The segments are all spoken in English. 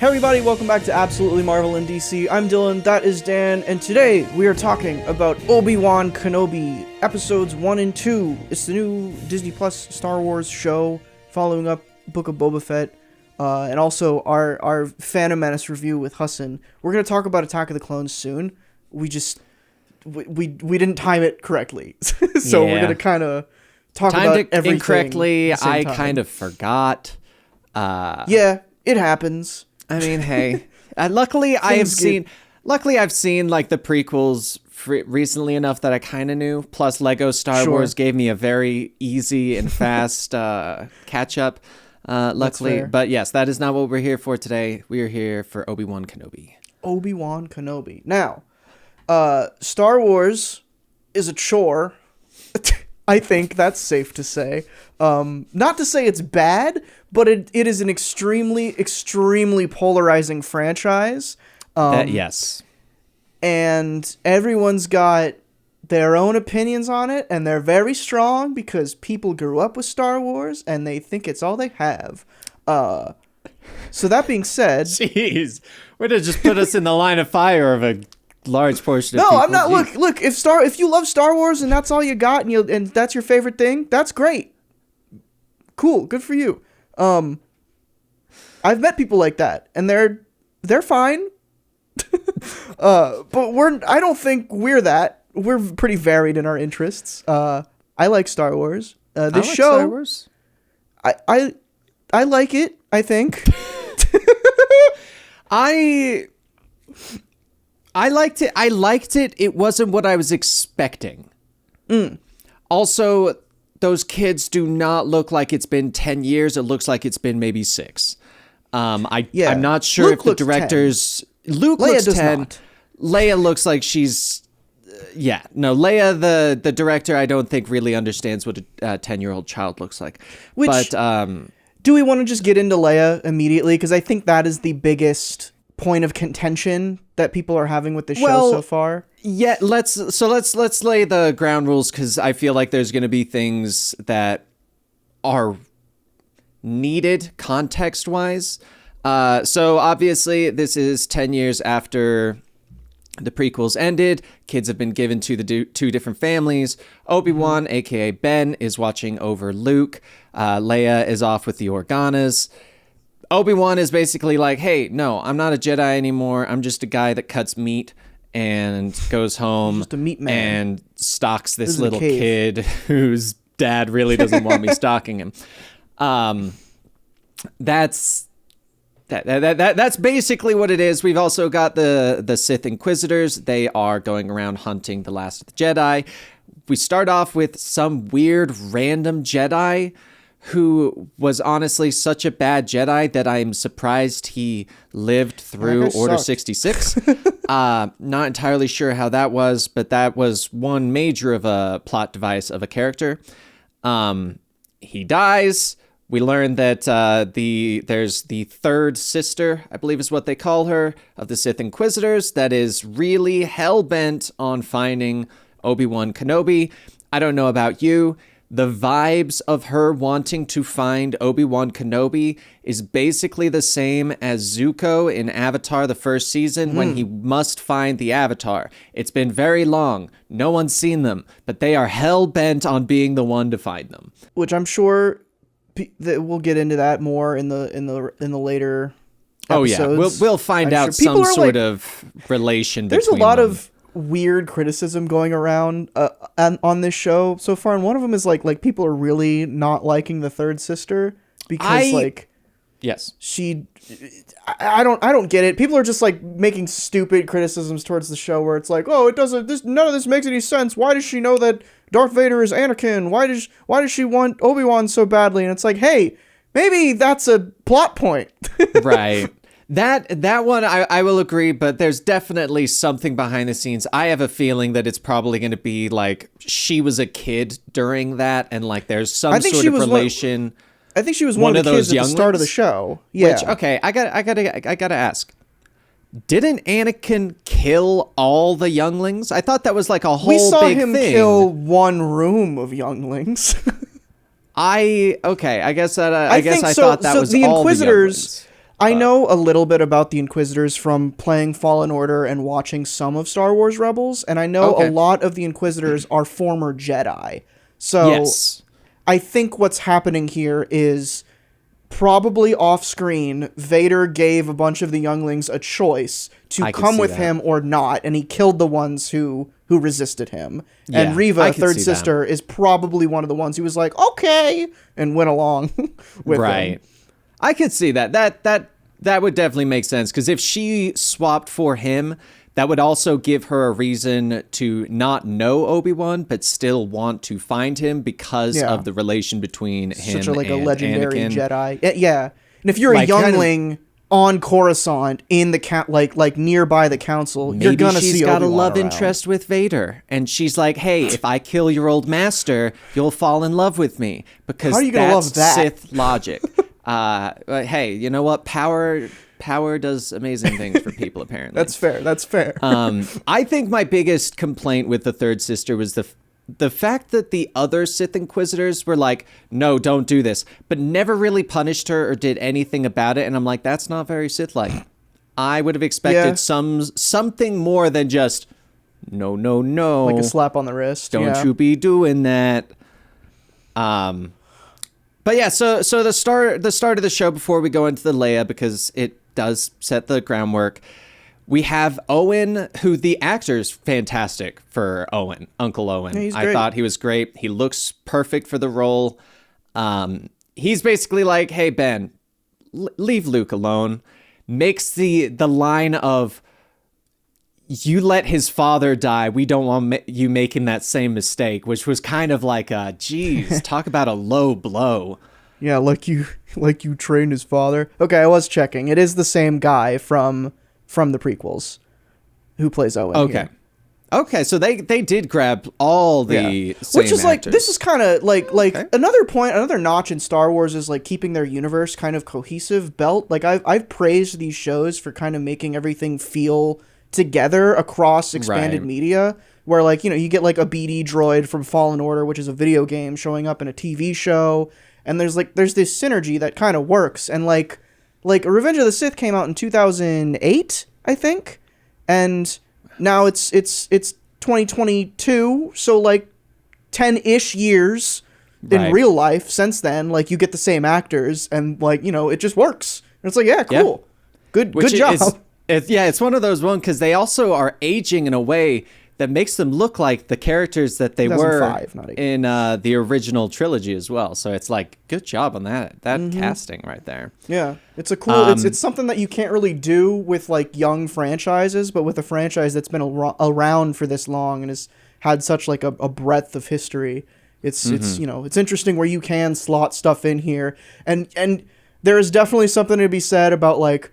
Hey everybody, welcome back to Absolutely Marvel in DC. I'm Dylan, that is Dan, and today we are talking about Obi Wan Kenobi, episodes 1 and 2. It's the new Disney Plus Star Wars show, following up Book of Boba Fett, and also our Phantom Menace review with Hassan. We're going to talk about Attack of the Clones soon. We didn't time it correctly, so we're going to kind of talk about everything incorrectly. at the same I time. kind of forgot. Yeah, it happens. I mean, hey. Luckily, I've seen like the prequels recently enough that I kind of knew. Plus, Lego Star Wars gave me a very easy and fast catch up. Luckily, but yes, that is not what we're here for today. We are here for Obi Wan Kenobi. Obi Wan Kenobi. Now, Star Wars is a chore. I think that's safe to say. Not to say it's bad, but it is an extremely, extremely polarizing franchise. Yes. And everyone's got their own opinions on it, and they're very strong because people grew up with Star Wars, and they think it's all they have. So that being said... Jeez. Way to just put us in the line of fire of a large portion of people. No, I'm not. Look. If you love Star Wars and that's all you got, and that's your favorite thing, that's great. Cool, good for you. I've met people like that, and they're fine. But I don't think we're that. We're pretty varied in our interests. I like Star Wars. This show, Star Wars. I like it. I think. I liked it. It wasn't what I was expecting. Also, those kids do not look like it's been 10 years. It looks like it's been maybe 6. I'm not sure Luke if the directors... 10. Luke Leia looks does 10. not. Leia looks like she's... Leia, the director, I don't think really understands what a 10-year-old child looks like. Do we want to just get into Leia immediately? Because I think that is the biggest point of contention that people are having with the show so far. Yeah, let's lay the ground rules, because I feel like there's going to be things that are needed context-wise. So obviously, this is 10 years after the prequels ended. Kids have been given to the two different families. Obi-Wan, aka Ben, is watching over Luke. Leia is off with the Organas. Obi-Wan is basically like, hey, no, I'm not a Jedi anymore. I'm just a guy that cuts meat and goes home just a meat man. And stalks this little kid whose dad really doesn't want me stalking him. That's basically what it is. We've also got the Sith Inquisitors. They are going around hunting the last of the Jedi. We start off with some weird random Jedi who was honestly such a bad Jedi that I'm surprised he lived through Order 66. Not entirely sure how that was, but that was one major of a plot device of a character. He dies. We learn that there's the third sister, I believe is what they call her, of the Sith Inquisitors, that is really hell-bent on finding Obi-Wan Kenobi. I don't know about you. The vibes of her wanting to find Obi-Wan Kenobi is basically the same as Zuko in Avatar the first season when he must find the Avatar. It's been very long. No one's seen them, but they are hell-bent on being the one to find them. Which I'm sure that we'll get into that more in the later episodes. Oh yeah, we'll find out some sort of relation between them. There's a lot of weird criticism going around on this show so far, and one of them is like people are really not liking the third sister because she I don't get it. People are just like making stupid criticisms towards the show where it's like, oh, none of this makes any sense. Why does she know that Darth Vader is Anakin? Why does she want Obi-Wan so badly? And it's like, hey, maybe that's a plot point. Right. That one, I will agree, but there's definitely something behind the scenes. I have a feeling that it's probably going to be like she was a kid during that, and like there's some sort of relation. I think she was one of the kids at the start of the show. Yeah. Which, okay, I gotta ask. Didn't Anakin kill all the younglings? I thought that was like a whole big thing. We saw him kill one room of younglings. I guess I thought that was the all Inquisitors. the I know a little bit about the Inquisitors from playing Fallen Order and watching some of Star Wars Rebels, and I know a lot of the Inquisitors are former Jedi. So yes. I think what's happening here is probably off-screen, Vader gave a bunch of the younglings a choice to come with him or not, and he killed the ones who resisted him. Yeah, and Reva, third sister, is probably one of the ones who was like, okay, and went along with him. I could see that. That would definitely make sense, because if she swapped for him, that would also give her a reason to not know Obi-Wan, but still want to find him because of the relation between him and a legendary Anakin. Jedi. Yeah. And if you're a youngling on Coruscant in the like nearby the council, you're gonna see Obi-Wan. Maybe she's got a love interest with Vader, and she's like, "Hey, if I kill your old master, you'll fall in love with me." Because that's Sith logic. Hey, you know what? Power does amazing things for people, apparently. That's fair. I think my biggest complaint with the third sister was the fact that the other Sith Inquisitors were like, no, don't do this, but never really punished her or did anything about it. And I'm like, that's not very Sith-like. I would have expected something more than just, no. Like a slap on the wrist. Don't you be doing that. But yeah, so the start of the show, before we go into the Leia, because it does set the groundwork, we have Owen, who the actor's fantastic for Owen, Uncle Owen. Yeah, I thought he was great. He looks perfect for the role. He's basically like, hey, Ben, leave Luke alone. Makes the line of, you let his father die, we don't want you making that same mistake, which was kind of like geez, talk about a low blow. Yeah, like you trained his father. Okay, I was checking. It is the same guy from the prequels who plays Owen. Okay. Okay, so they did grab all the same which is actors. Like, this is kind of like another notch in Star Wars is like keeping their universe kind of cohesive belt. Like I've praised these shows for kind of making everything feel together across expanded media, where like, you know, you get like a BD droid from Fallen Order, which is a video game, showing up in a TV show, and there's this synergy that kind of works. And like Revenge of the Sith came out in 2008, I think, and now it's 2022, so like 10-ish years in real life since then. Like, you get the same actors, and like, you know, it just works. And it's like, yeah, cool, good job. It's one of those ones, because they also are aging in a way that makes them look like the characters that they were in the original trilogy as well. So it's like, good job on that casting right there. Yeah, it's a cool. It's something that you can't really do with like young franchises, but with a franchise that's been around for this long and has had such like a breadth of history. It's you know, it's interesting where you can slot stuff in here, and there is definitely something to be said about like,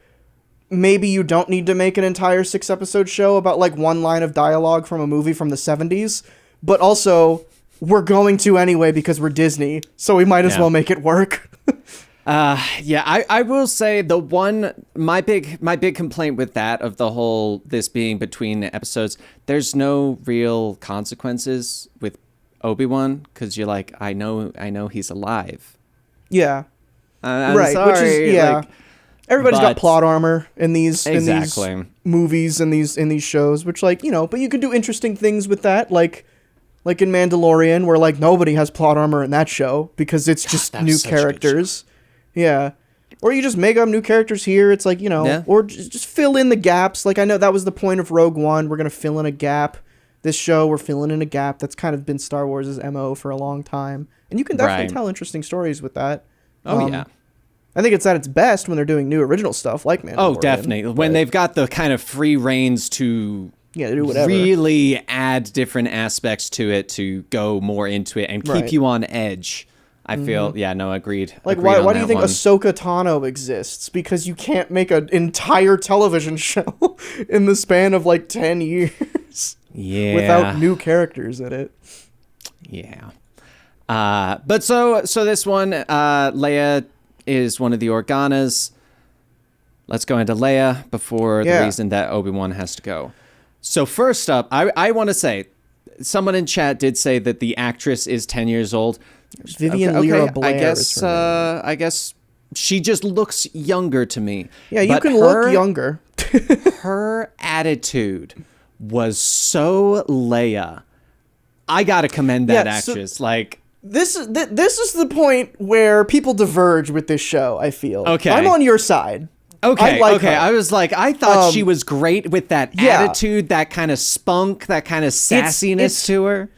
maybe you don't need to make an entire 6-episode show about like one line of dialogue from a movie from the 70s, but also we're going to anyway because we're Disney, so we might as well make it work. I will say my big complaint with that, of the whole this being between episodes, there's no real consequences with Obi-Wan, because you're like, I know he's alive. Yeah. I'm sorry, which is like, everybody's got plot armor in these movies and these shows, which, like, you know, but you could do interesting things with that, like in Mandalorian, where like nobody has plot armor in that show because it's just new characters. Yeah. Or you just make up new characters here. It's like, you know, or just fill in the gaps. Like, I know that was the point of Rogue One. We're going to fill in a gap. This show, we're filling in a gap. That's kind of been Star Wars' MO for a long time. And you can definitely tell interesting stories with that. I think it's at its best when they're doing new original stuff like Mandalorian. Oh, definitely. When they've got the kind of free reins to do whatever, really add different aspects to it, to go more into it and keep you on edge. I feel, agreed. Like, why do you think Ahsoka Tano exists? Because you can't make an entire television show in the span of like 10 years without new characters in it. Yeah. But so this one, Leia is one of the Organas. Let's go into Leia before the reason that Obi-Wan has to go. So first up, I want to say, someone in chat did say that the actress is 10 years old. Vivian Lyra Blair. I guess she just looks younger to me. Yeah, you can look younger. Her attitude was so Leia. I gotta commend that actress. This is the point where people diverge with this show, I feel. Okay. I'm on your side. Okay, I was like, I thought she was great with that attitude, that kind of spunk, that kind of sassiness to her.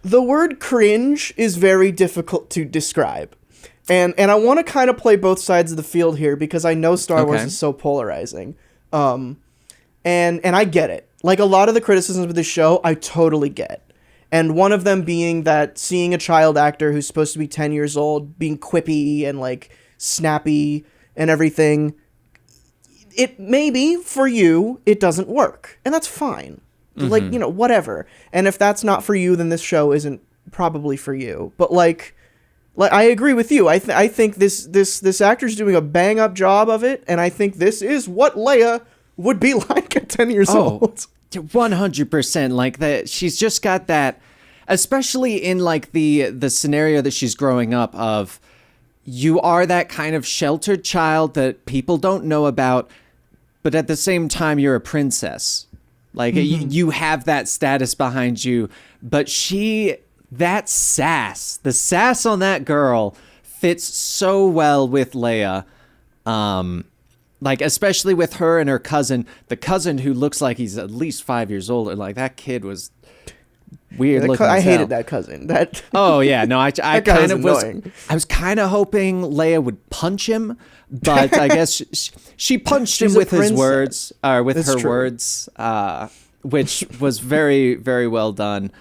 The word cringe is very difficult to describe. And I want to kind of play both sides of the field here because I know Star Wars is so polarizing. And I get it. Like, a lot of the criticisms of this show, I totally get. And one of them being that seeing a child actor who's supposed to be 10 years old being quippy and, like, snappy and everything, it maybe for you it doesn't work, and that's fine. Like, you know, whatever. And if that's not for you, then this show isn't probably for you. But like I agree with you. I think this actor's doing a bang up job of it, and I think this is what Leia would be like at 10 years old. 100%. Like, that, she's just got that, especially in like the scenario that she's growing up of, you are that kind of sheltered child that people don't know about, but at the same time, you're a princess. Like, you have that status behind you. But that sass, the sass on that girl fits so well with Leia. Like, especially with her and her cousin, the cousin who looks like he's at least 5 years older. Like, that kid was weird looking. I hated that cousin. Oh yeah, no, I kind of was. I was kind of hoping Leia would punch him, but I guess she punched him with his words, or with her words, which was very, very well done.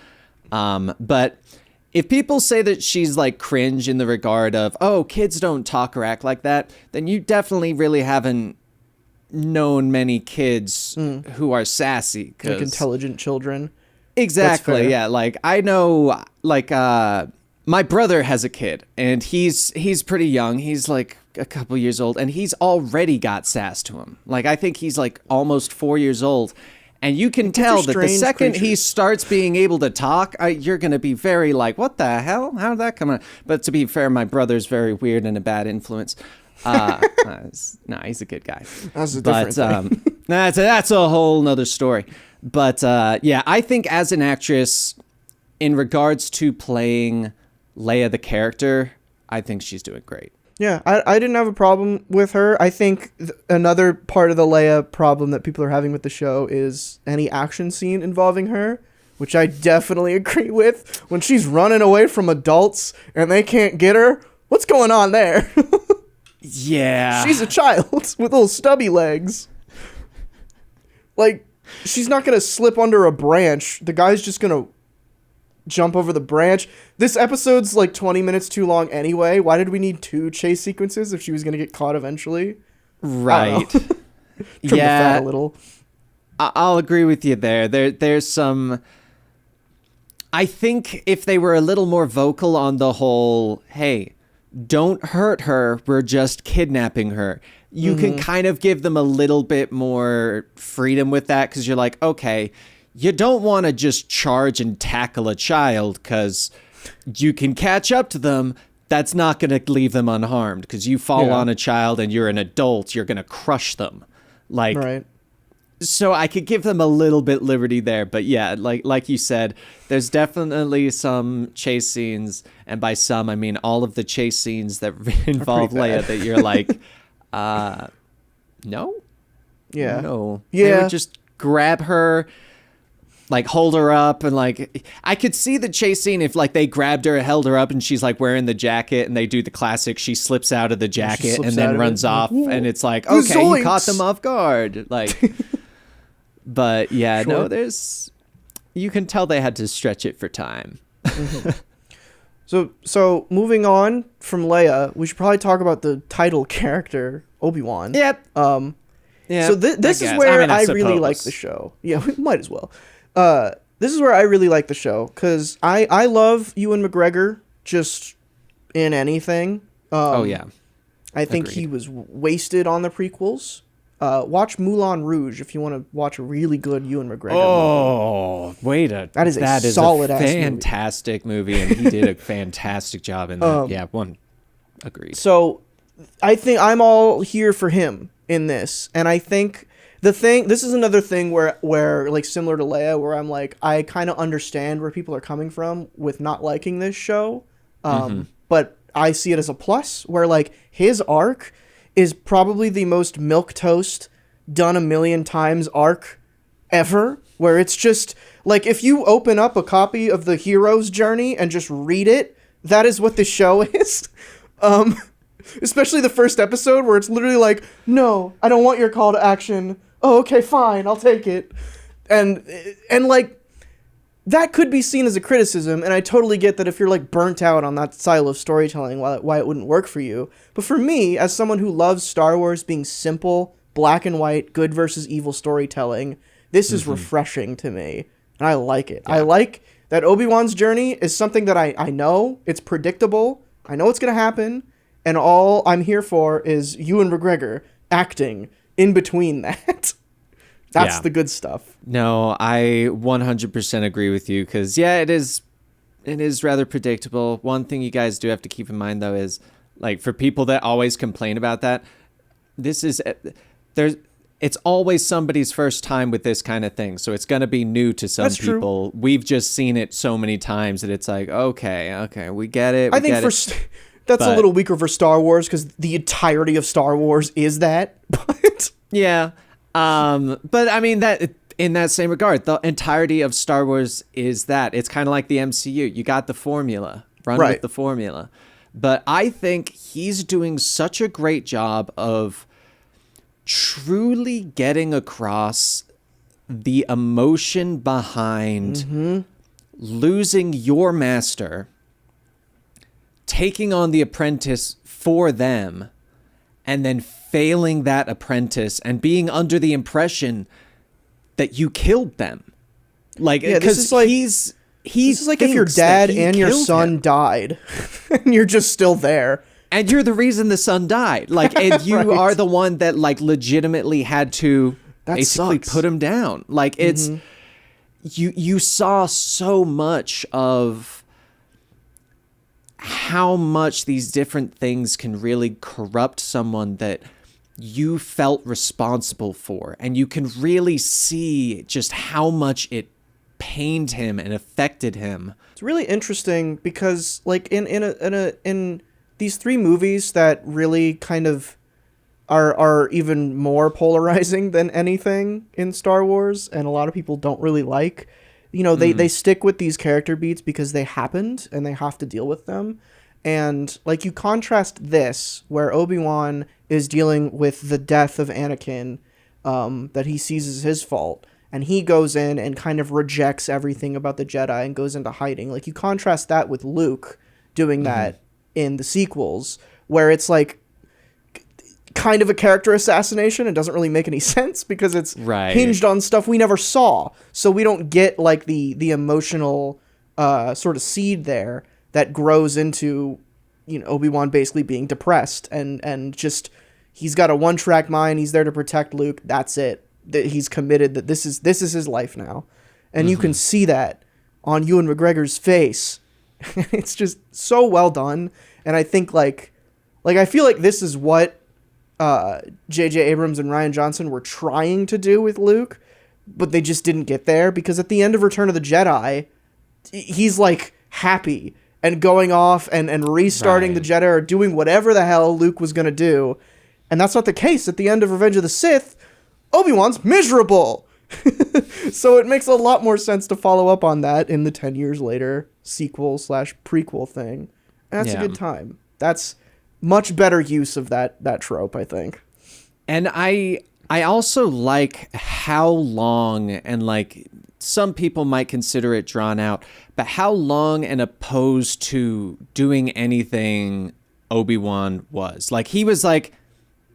But if people say that she's like cringe in the regard of, oh, kids don't talk or act like that, then you definitely really haven't known many kids who are sassy, like intelligent children. Exactly. Yeah. Like, I know, like, my brother has a kid, and he's pretty young. He's like a couple years old, and he's already got sass to him. Like, I think he's like almost 4 years old, and you can tell that the second he starts being able to talk, you're going to be very like, what the hell? How did that come out? But to be fair, my brother's very weird and a bad influence. No, he's a good guy. That's a different thing. That's a whole nother story. But yeah, I think as an actress, in regards to playing Leia the character, I think she's doing great. Yeah, I didn't have a problem with her. I think another part of the Leia problem that people are having with the show is any action scene involving her, which I definitely agree with. When she's running away from adults and they can't get her, what's going on there? Yeah. She's a child with little stubby legs. Like, she's not going to slip under a branch. The guy's just going to jump over the branch. This episode's like 20 minutes too long anyway. Why did we need 2 chase sequences if she was going to get caught eventually? Right. Yeah. A little. I'll agree with you there. There's some... I think if they were a little more vocal on the whole, hey, don't hurt her, we're just kidnapping her, you can kind of give them a little bit more freedom with that, because you're like, okay, you don't want to just charge and tackle a child because you can catch up to them. That's not going to leave them unharmed, because you fall on a child and you're an adult, you're going to crush them. Like, right. So I could give them a little bit liberty there, but yeah, like you said, there's definitely some chase scenes, and by some I mean all of the chase scenes that involve Leia that you're like, no, yeah, no, yeah, they would just grab her, like hold her up, and like I could see the chase scene if like they grabbed her, held her up, and she's like wearing the jacket, and they do the classic, she slips out of the jacket and then runs off, and it's like, okay, you caught them off guard, like. But yeah, sure. No, you can tell they had to stretch it for time. So moving on from Leia, we should probably talk about the title character, Obi Wan. Yep. Yeah. So this is where I really like the show. Yeah, we might as well. This is where I really like the show, because I love Ewan McGregor just in anything. Oh yeah. I think he was wasted on the prequels. Watch Moulin Rouge if you want to watch a really good Ewan McGregor movie. That is a solid-ass fantastic movie, and he did a fantastic job in that. Agreed. So I think I'm all here for him in this, and I think this is another thing where like similar to Leia, where I'm like, I kind of understand where people are coming from with not liking this show, but I see it as a plus, where like his arc is probably the most milquetoast done a million times arc ever, where it's just like, if you open up a copy of the hero's journey and just read it, that is what the show is. Especially the first episode, where it's literally like, no, I don't want your call to action. Oh, okay, fine, I'll take it. And like, that could be seen as a criticism, and I totally get that if you're like burnt out on that style of storytelling, why it wouldn't work for you. But for me, as someone who loves Star Wars being simple, black and white, good versus evil storytelling, this is refreshing to me, and I like it. Yeah. I like that Obi-Wan's journey is something that I know, it's predictable, I know it's going to happen, and all I'm here for is Ewan McGregor acting in between that. That's the good stuff. No, I 100% agree with you, because, it is rather predictable. One thing you guys do have to keep in mind, though, is, like, for people that always complain about that, it's always somebody's first time with this kind of thing, so it's going to be new to some people. True. We've just seen it so many times that it's like, okay, we get it. I think that's a little weaker for Star Wars, because the entirety of Star Wars is that. But yeah. But I mean, that in that same regard, the entirety of Star Wars is that. It's kind of like the MCU. You got the formula. Run with the formula. But I think he's doing such a great job of truly getting across the emotion behind losing your master, taking on the apprentice for them, and then failing that apprentice and being under the impression that you killed them. Like, because this is like if your dad and your son died and you're just still there. And you're the reason the son died. Like, and you are the one that, like, legitimately had to basically put him down. Like, it's, you saw so much of how much these different things can really corrupt someone that you felt responsible for. And you can really see just how much it pained him and affected him. It's really interesting because, like, in these three movies that really kind of are even more polarizing than anything in Star Wars, and a lot of people don't really like, you know, they stick with these character beats because they happened and they have to deal with them. And, like, you contrast this, where Obi-Wan is dealing with the death of Anakin, that he sees as his fault, and he goes in and kind of rejects everything about the Jedi and goes into hiding. Like, you contrast that with Luke doing that in the sequels, where it's like kind of a character assassination. It doesn't really make any sense because it's hinged on stuff we never saw, so we don't get like the emotional sort of seed there that grows into, you know, Obi-Wan basically being depressed and just, he's got a one-track mind. He's there to protect Luke. That's it. That he's committed, that this is his life now, and you can see that on Ewan McGregor's face. It's just so well done. And I think like I feel like this is what J.J. Abrams and Rian Johnson were trying to do with Luke, but they just didn't get there, because at the end of Return of the Jedi, he's like happy and going off and restarting the Jedi, or doing whatever the hell Luke was going to do. And that's not the case at the end of Revenge of the Sith. Obi-Wan's miserable. So it makes a lot more sense to follow up on that in the 10 years later sequel/prequel thing. And that's a good time. That's much better use of that trope, I think. And I also like how long, and like some people might consider it drawn out, but how long and opposed to doing anything Obi-Wan was. Like, he was like,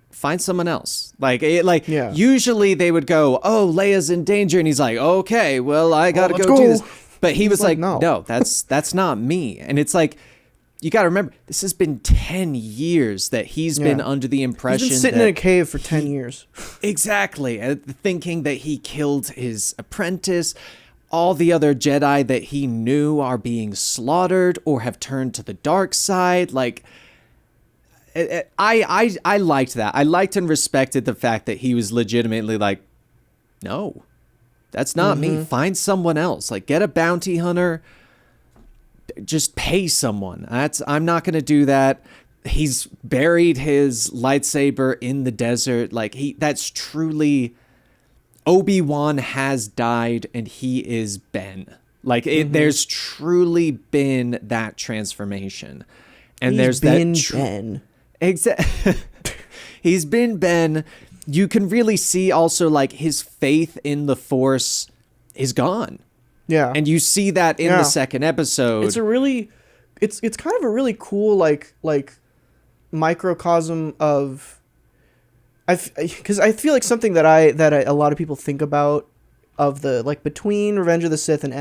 find someone else. Usually they would go, oh, Leia's in danger, and he's like, okay, well, I gotta go do this. But he was like, no, that's not me. And it's like, you gotta remember, this has been 10 years that he's been under the impression he's been sitting in a cave for 10 years. Exactly. Thinking that he killed his apprentice. All the other Jedi that he knew are being slaughtered or have turned to the dark side. Like, I liked that. I liked and respected the fact that he was legitimately like, no, that's not me. Find someone else. Like, get a bounty hunter. Just pay someone. I'm not going to do that. He's buried his lightsaber in the desert. Like, that's truly, Obi Wan has died and he is Ben. Like, there's truly been that transformation. And there's been Ben. Exactly. He's been Ben. You can really see also, like, his faith in the Force is gone. Yeah. And you see that in the second episode. It's a really, it's kind of a really cool, like microcosm of, because I feel like something that a lot of people think about of the, like, between Revenge of the Sith and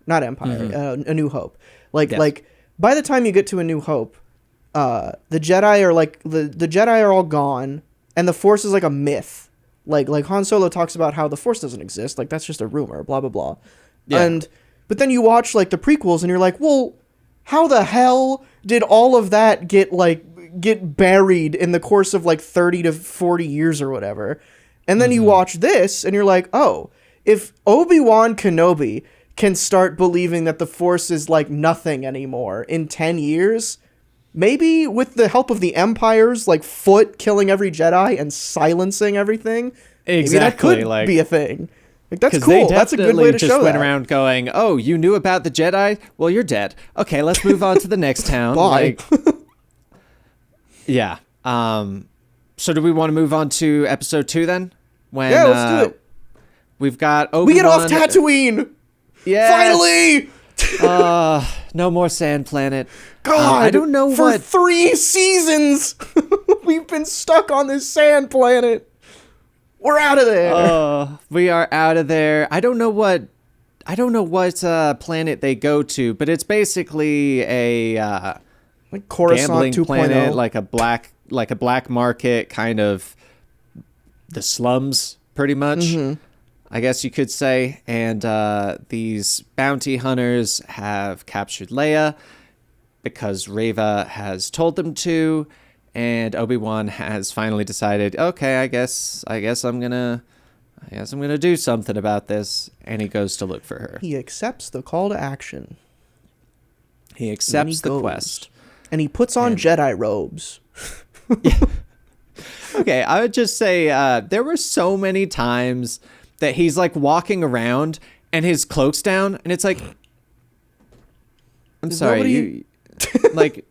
not Empire, A New Hope. Like by the time you get to A New Hope, the Jedi are like, the Jedi are all gone, and the Force is like a myth. Like Han Solo talks about how the Force doesn't exist. Like, that's just a rumor, blah, blah, blah. Yeah. But then you watch, like, the prequels and you're like, well, how the hell did all of that get buried in the course of, like, 30 to 40 years or whatever? And then you watch this and you're like, oh, if Obi-Wan Kenobi can start believing that the Force is, like, nothing anymore in 10 years, maybe with the help of the Empire's, like, foot killing every Jedi and silencing everything, maybe that could be a thing. Like, that's cool. That's a good way to show that. They just went around going, oh, you knew about the Jedi? Well, you're dead. Okay, let's move on to the next town. Bye. Yeah. So do we want to move on to episode 2 then? Yeah, let's do it. We've got Obi-Wan. We get off Tatooine! Yes! Finally! No more Sand Planet. God, I don't know for 3 seasons, we've been stuck on this sand planet. We're out of there. We are out of there. I don't know what planet they go to, but it's basically a like Coruscant gambling 2.0. planet, like a black market, kind of the slums, pretty much. I guess you could say. And these bounty hunters have captured Leia because Reva has told them to. And Obi-Wan has finally decided, okay, I guess I'm gonna do something about this, and he goes to look for her. He accepts the call to action. He accepts the quest, and he puts on Jedi robes. Yeah. Okay, I would just say there were so many times that he's like walking around and his cloak's down, and it's like, I'm sorry, you like.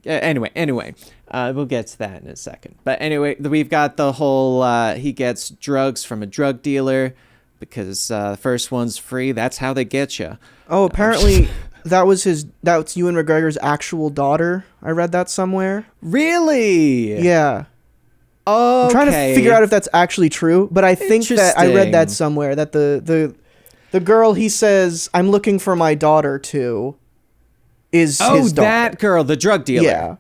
Anyway, we'll get to that in a second. But anyway, we've got the whole, he gets drugs from a drug dealer because the first one's free. That's how they get you. Oh, apparently that's Ewan McGregor's actual daughter. I read that somewhere. Really? Yeah. Okay. I'm trying to figure out if that's actually true, but I think that I read that somewhere, that the girl he says, I'm looking for my daughter to, is his daughter. That girl, the drug dealer. Yeah.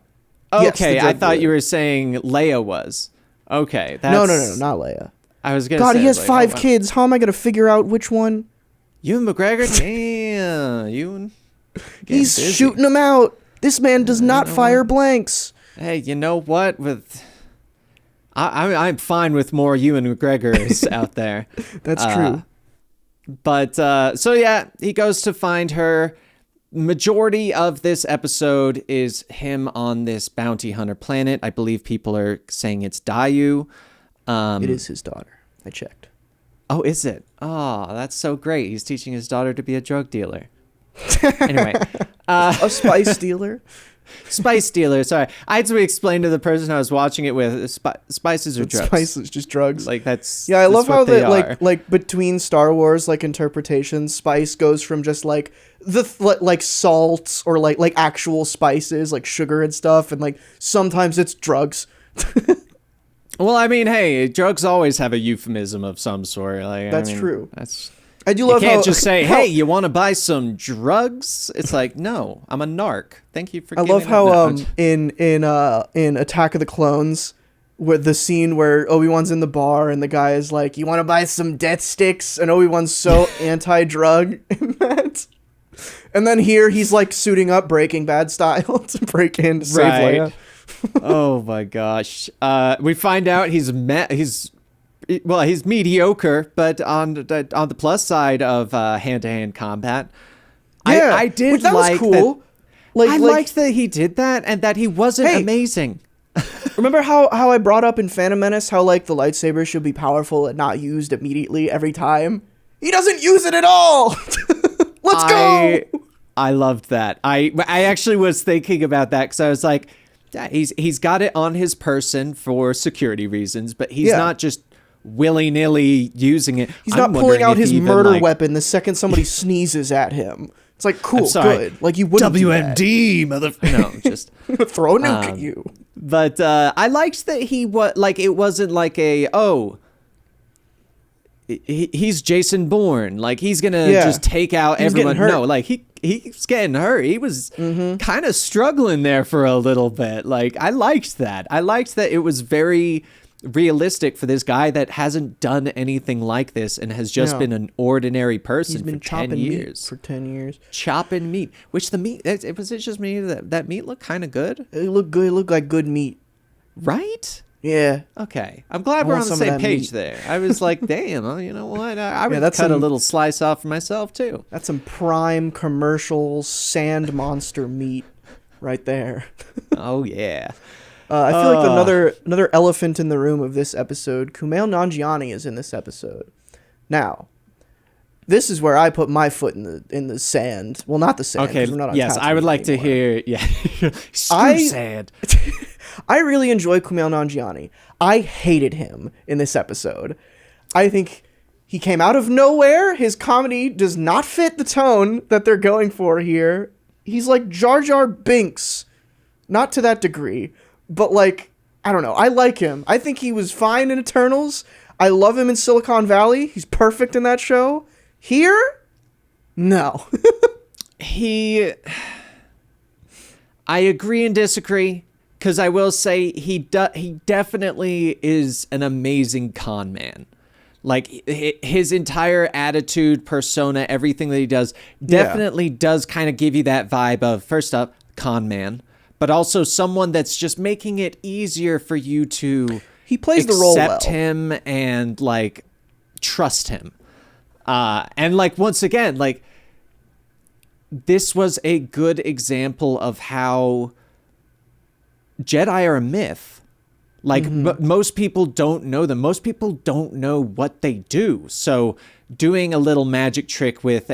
Okay, yes, I thought you were saying Leia was. Okay. No, not Leia. I was going to say. God, he has 5 kids. How am I going to figure out which one? Ewan McGregor? Damn. Ewan. He's busy. Shooting them out. This man does not fire blanks. Hey, you know what? I'm fine with more Ewan McGregors out there. That's true. But, so yeah, he goes to find her. Majority of this episode is him on this bounty hunter planet. I believe people are saying it's Dayu. It is his daughter. I checked. Oh, is it? Oh, that's so great. He's teaching his daughter to be a drug dealer. Anyway. A spice dealer? Spice dealer, sorry. I had to explain to the person I was watching it with, spices are drugs. Spices, just drugs. Like, that's... Yeah, I love how that, like, between Star Wars, like, interpretations, spice goes from just, like, like, salts or, like actual spices, like sugar and stuff, and, like, sometimes it's drugs. Well, I mean, hey, drugs always have a euphemism of some sort. Like, that's true. I do love how... You can't just say, hey, you want to buy some drugs? It's like, no, I'm a narc. Thank you for giving I love how in Attack of the Clones, with the scene where Obi-Wan's in the bar and the guy is like, you want to buy some death sticks? And Obi-Wan's so anti-drug in that. And then here he's like suiting up Breaking Bad style to break in to save Leia. Oh my gosh. We find out he's mediocre, but on the plus side of hand-to-hand combat. Yeah, I did that like was cool. I liked that he did that and that he wasn't amazing. Remember how I brought up in Phantom Menace how like the lightsaber should be powerful and not used immediately every time? He doesn't use it at all. Let's go. I loved that. I actually was thinking about that because I was like, yeah, he's got it on his person for security reasons, but he's not just willy-nilly using it. He's not pulling out his murder weapon the second somebody sneezes at him. It's like, cool, good. Like you wouldn't WMD, motherfucker. No, just throw a nuke at you. But I liked that he was like, it wasn't like he's Jason Bourne. Like he's gonna just take out everyone. No, like he's getting hurt. He was kind of struggling there for a little bit. Like I liked that. I liked that it was very realistic for this guy that hasn't done anything like this and has just been an ordinary person for 10 years. For 10 years. Chopping meat. Which the meat, was it just me that meat looked kind of good? It looked good. It looked like good meat. Right? Yeah. Okay. I'm glad we're on the same page there. I was like, damn, you know what? I would cut a little slice off for myself too. That's some prime commercial sand monster meat right there. Oh, yeah. I feel like another elephant in the room of this episode, Kumail Nanjiani is in this episode. Now, this is where I put my foot in the sand. Well, not the sand. Okay, we're not on yes, I would like anymore. To hear, sand. I really enjoy Kumail Nanjiani. I hated him in this episode. I think he came out of nowhere. His comedy does not fit the tone that they're going for here. He's like Jar Jar Binks. Not to that degree. But, like, I don't know. I like him. I think he was fine in Eternals. I love him in Silicon Valley. He's perfect in that show. Here? No. I agree and disagree, because I will say he definitely is an amazing con man. Like, his entire attitude, persona, everything that he does definitely does kind of give you that vibe of, first up, con man. But also someone that's just making it easier for you to the role well. Accept him and like trust him. And like once again, like this was a good example of how Jedi are a myth. Like most people don't know them. Most people don't know what they do. So doing a little magic trick with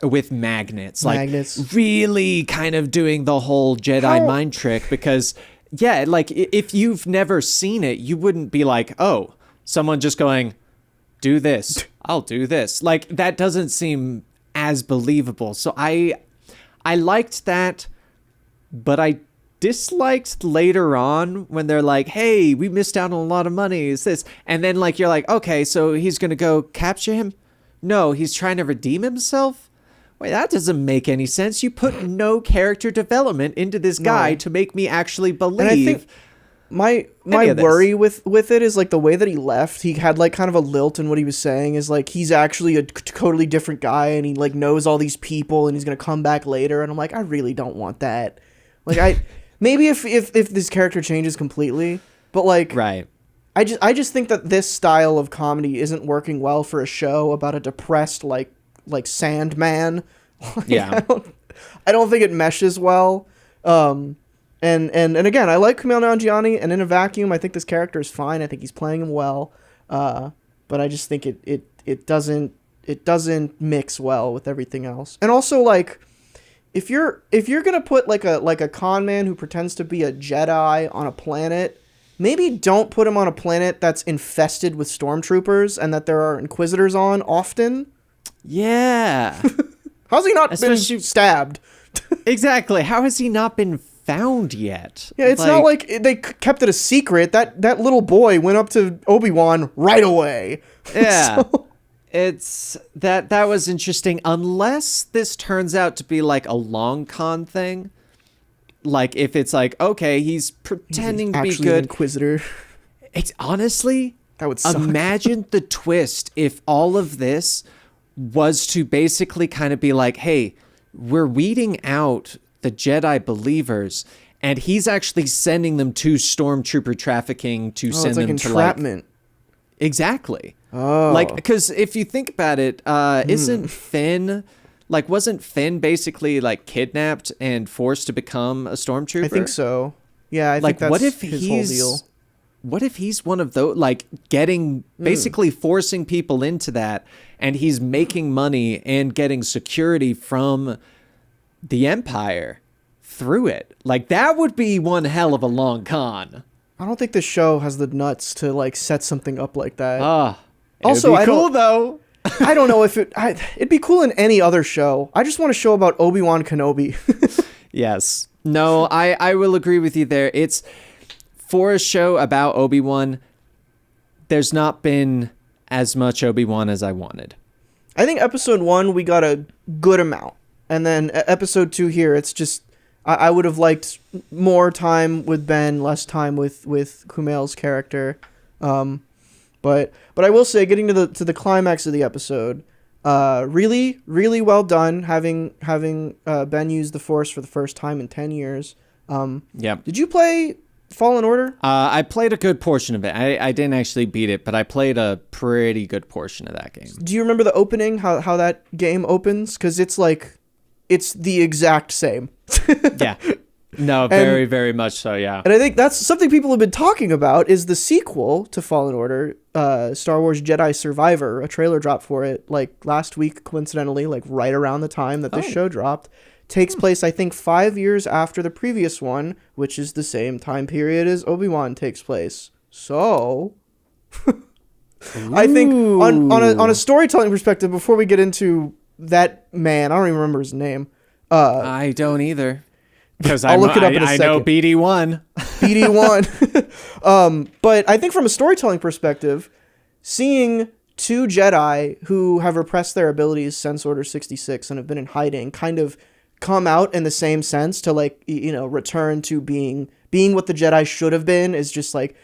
with magnets, like really kind of doing the whole Jedi mind trick, because like if you've never seen it, you wouldn't be like, oh, someone just going, do this, I'll do this. Like that doesn't seem as believable. So I liked that, but I disliked later on when they're like, hey, we missed out on a lot of money, is this? And then like you're like, okay, so he's gonna go capture him? No, he's trying to redeem himself? Wait, that doesn't make any sense. You put no character development into this guy to make me actually believe. And I think my worry with it is like the way that he left. He had like kind of a lilt in what he was saying, is like he's actually a totally different guy and he like knows all these people and he's gonna come back later. And I'm like, I really don't want that. Like maybe if this character changes completely, but like right. I just think that this style of comedy isn't working well for a show about a depressed like Sandman. Yeah. I don't think it meshes well. And again, I like Kumail Nanjiani, and in a vacuum, I think this character is fine. I think he's playing him well. But I just think it doesn't mix well with everything else. And also like if you're going to put like a con man who pretends to be a Jedi on a planet, maybe don't put him on a planet that's infested with stormtroopers and that there are Inquisitors on often. Yeah. How's he not been stabbed? Exactly. How has he not been found yet? Yeah, it's not like they kept it a secret. That little boy went up to Obi Wan right away. Yeah. It's that was interesting. Unless this turns out to be like a long con thing. Like if it's like, okay, he's pretending to be good. An Inquisitor. It's honestly, that would suck. Imagine the twist if all of this was to basically kind of be like, hey, we're weeding out the Jedi believers, and he's actually sending them to stormtrooper trafficking to send them to entrapment. Exactly. Oh. Like, because if you think about it, isn't Finn, like, wasn't Finn basically, like, kidnapped and forced to become a stormtrooper? I think so. Yeah, I think that's what if his whole deal. What if he's one of those, like, basically forcing people into that, and he's making money and getting security from the Empire through it? Like, that would be one hell of a long con. I don't think the show has the nuts to like set something up like that. Also, it'd be cool though. I don't know if it'd be cool in any other show. I just want a show about Obi Wan Kenobi. Yes. No, I will agree with you there. It's for a show about Obi Wan. There's not been as much Obi Wan as I wanted. I think episode 1 we got a good amount, and then episode 2 here it's just. I would have liked more time with Ben, less time with Kumail's character, but I will say, getting to the climax of the episode, really really well done. Having Ben use the Force for the first time in 10 years. Yeah. Did you play Fallen Order? I played a good portion of it. I didn't actually beat it, but I played a pretty good portion of that game. Do you remember the opening? How that game opens? Because it's like. It's the exact same. Yeah. No, very, very much so, yeah. And I think that's something people have been talking about is the sequel to Fallen Order, Star Wars Jedi Survivor. A trailer dropped for it like last week, coincidentally, like right around the time that this show dropped. Takes place, I think, 5 years after the previous one, which is the same time period as Obi-Wan takes place. So... I think on a storytelling perspective, before we get into... that man, I don't even remember his name. I don't either. Because I'll look it up in a second. I know BD1. BD1. But I think from a storytelling perspective, seeing two Jedi who have repressed their abilities since Order 66 and have been in hiding kind of come out in the same sense to like, you know, return to being what the Jedi should have been is just like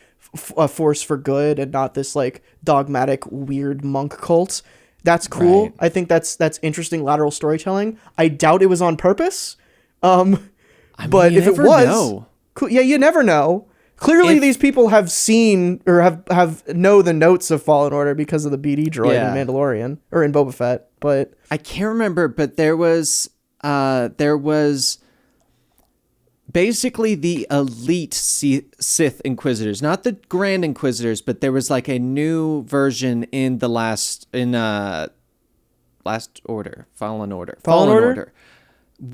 a force for good and not this like dogmatic weird monk cult. That's cool. Right. I think that's interesting lateral storytelling. I doubt it was on purpose. But if it was, cool. Yeah, you never know. Clearly, these people have seen or have know the notes of Fallen Order because of the BD droid in Mandalorian or in Boba Fett. But I can't remember. But there was basically the elite Sith Inquisitors, not the Grand Inquisitors, but there was like a new version in the Last Order, Fallen Order.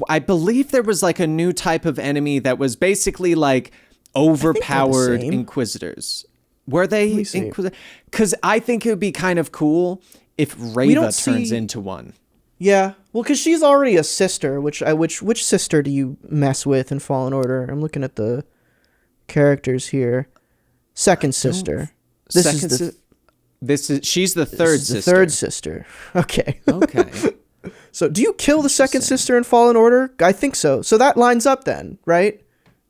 I believe there was like a new type of enemy that was basically like overpowered Inquisitors. Were they Inquisitors? Because I think it would be kind of cool if Reva turns into one. Yeah, well, because she's already a sister. Which sister do you mess with in Fallen Order? I'm looking at the characters here. Second sister. She's the third sister. The third sister. Okay. Okay. So, do you kill the second sister in Fallen Order? I think so. So that lines up then, right?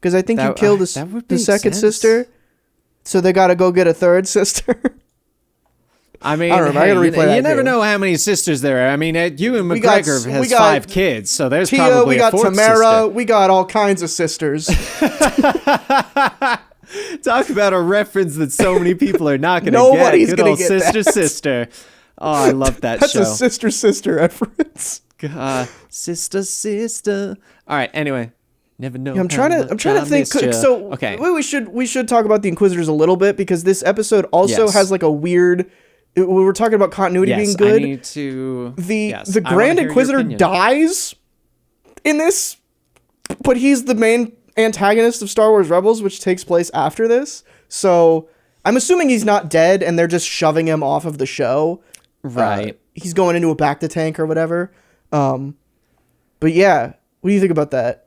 Because I think you kill the second sister. So they got to go get a third sister. I mean, I don't know, I gotta replay that. You never know how many sisters there are. I mean, Ewan McGregor has 5 kids, so there's Tia, probably a fourth Tamara, sister. We got all kinds of sisters. Talk about a reference that so many people are not going to get. Nobody's going to get sister, that. Sister. Oh, I love that That's show. That's a sister reference. Sister. All right. Anyway, never know. Yeah, I'm trying to think. So okay, we should talk about the Inquisitors a little bit because this episode also has like a weird. We were talking about continuity being good. I need to. The Grand Inquisitor dies in this, but he's the main antagonist of Star Wars Rebels, which takes place after this. So I'm assuming he's not dead, and they're just shoving him off of the show. Right. He's going into a bacta tank or whatever. But yeah, what do you think about that?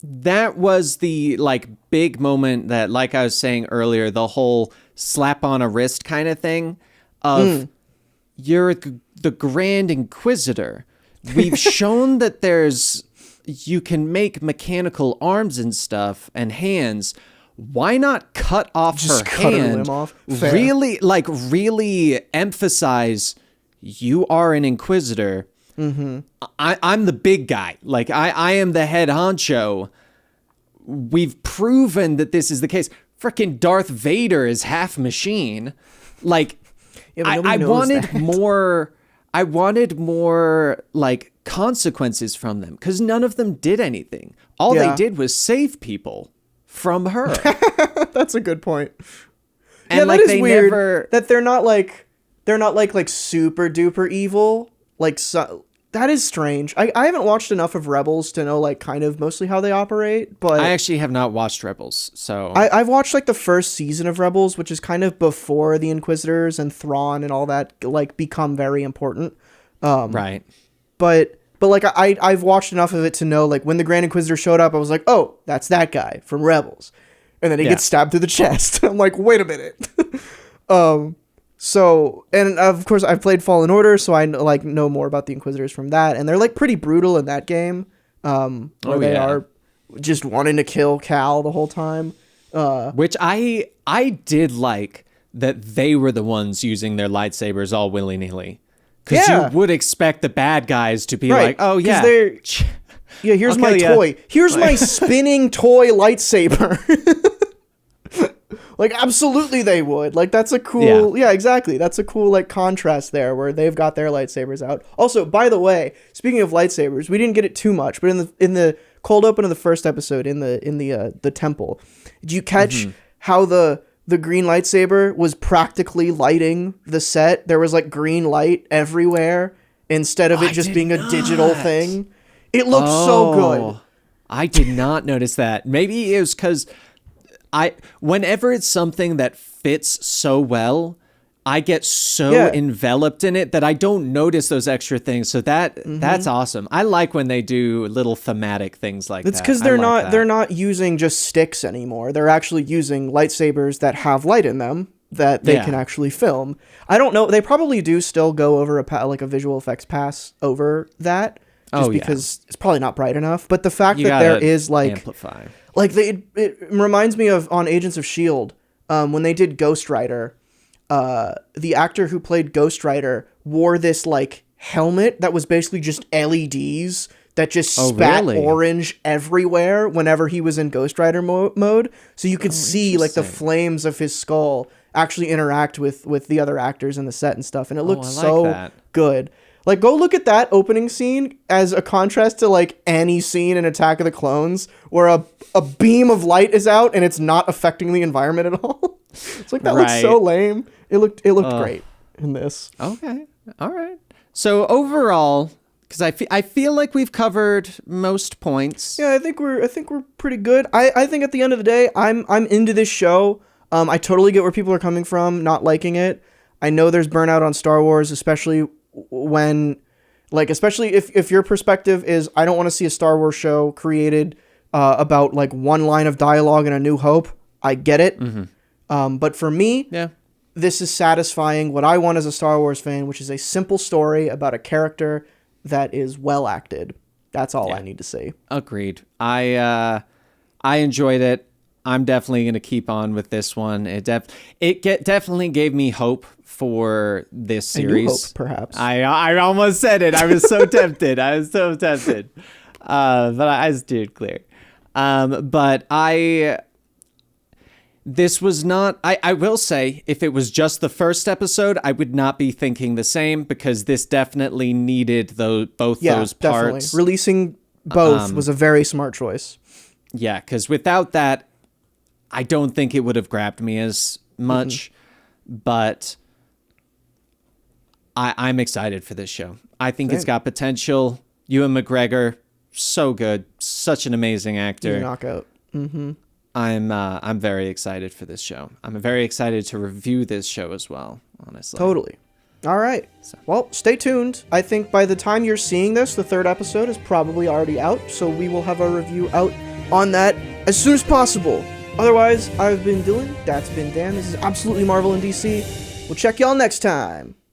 That was the like big moment that, like I was saying earlier, the whole slap on a wrist kind of thing of you're the Grand Inquisitor. We've shown that you can make mechanical arms and stuff and hands. why not cut off Just her cut her hand? limb off. Fair. Really emphasize you are an Inquisitor. Mm-hmm. I'm the big guy. Like, I am the head honcho. We've proven that this is the case. Frickin' Darth Vader is half machine. Like, Yeah, I wanted more. I wanted more like consequences from them because none of them did anything. All they did was save people from her. That's a good point. And that is weird. That they're not like super duper evil. Like, so, that is strange. I haven't watched enough of Rebels to know like kind of mostly how they operate, but I actually have not watched Rebels, so I've watched like the first season of Rebels, which is kind of before the Inquisitors and Thrawn and all that like become very important. Right. But like I've watched enough of it to know like when the Grand Inquisitor showed up, I was like, oh, that's that guy from Rebels, and then he gets stabbed through the chest. I'm like, wait a minute. So, and of course I've played Fallen Order, so I like know more about the Inquisitors from that, and they're like pretty brutal in that game, where they are just wanting to kill Cal the whole time. Which I did like that they were the ones using their lightsabers all willy-nilly. Because you would expect the bad guys to be like, oh yeah. Here's my toy. Here's my spinning toy lightsaber. Like, absolutely they would. Like, that's a cool... Yeah, exactly. That's a cool, like, contrast there where they've got their lightsabers out. Also, by the way, speaking of lightsabers, we didn't get it too much, but in the cold open of the first episode, in the temple, did you catch how the green lightsaber was practically lighting the set? There was, like, green light everywhere instead of it just being a digital thing. It looked so good. I did not notice that. Maybe it was because... whenever it's something that fits so well, I get so enveloped in it that I don't notice those extra things. So that's awesome. I like when they do little thematic things like that. It's because they're not using just sticks anymore. They're actually using lightsabers that have light in them that they can actually film. I don't know. They probably do still go over a visual effects pass over that. Just because it's probably not bright enough. But the fact that there is like amplify. Like it reminds me of on Agents of S.H.I.E.L.D. When they did Ghost Rider, the actor who played Ghost Rider wore this like helmet that was basically just LEDs that just spat orange everywhere whenever he was in Ghost Rider mode. So you could see like the flames of his skull actually interact with the other actors in the set and stuff. And it looked good. Like, go look at that opening scene as a contrast to, like, any scene in Attack of the Clones where a beam of light is out and it's not affecting the environment at all. It's like, that looks so lame. It looked great in this. Okay. All right. So, overall, because I feel like we've covered most points. Yeah, I think we're pretty good. I think at the end of the day, I'm into this show. I totally get where people are coming from, not liking it. I know there's burnout on Star Wars, especially if your perspective is I don't want to see a Star Wars show created about like one line of dialogue in A New Hope. I get it. But for me, this is satisfying what I want as a Star Wars fan, which is a simple story about a character that is well acted. That's all I need to say. Agreed. I enjoyed it. I'm definitely going to keep on with this one. It definitely gave me hope for this series. A new hope, perhaps. I almost said it. I was so tempted. But I steered clear. This was not... I will say, if it was just the first episode, I would not be thinking the same, because this definitely needed both those parts. Definitely. Releasing both was a very smart choice. Yeah, because without that, I don't think it would have grabbed me as much, but I'm excited for this show. I think it's got potential. Ewan McGregor, so good. Such an amazing actor. He's a knockout. I'm very excited for this show. I'm very excited to review this show as well, honestly. Totally. All right. Well, stay tuned. I think by the time you're seeing this, the third episode is probably already out, so we will have a review out on that as soon as possible. Otherwise, I've been Dylan, that's been Dan, this is Absolutely Marvel in DC. We'll check y'all next time.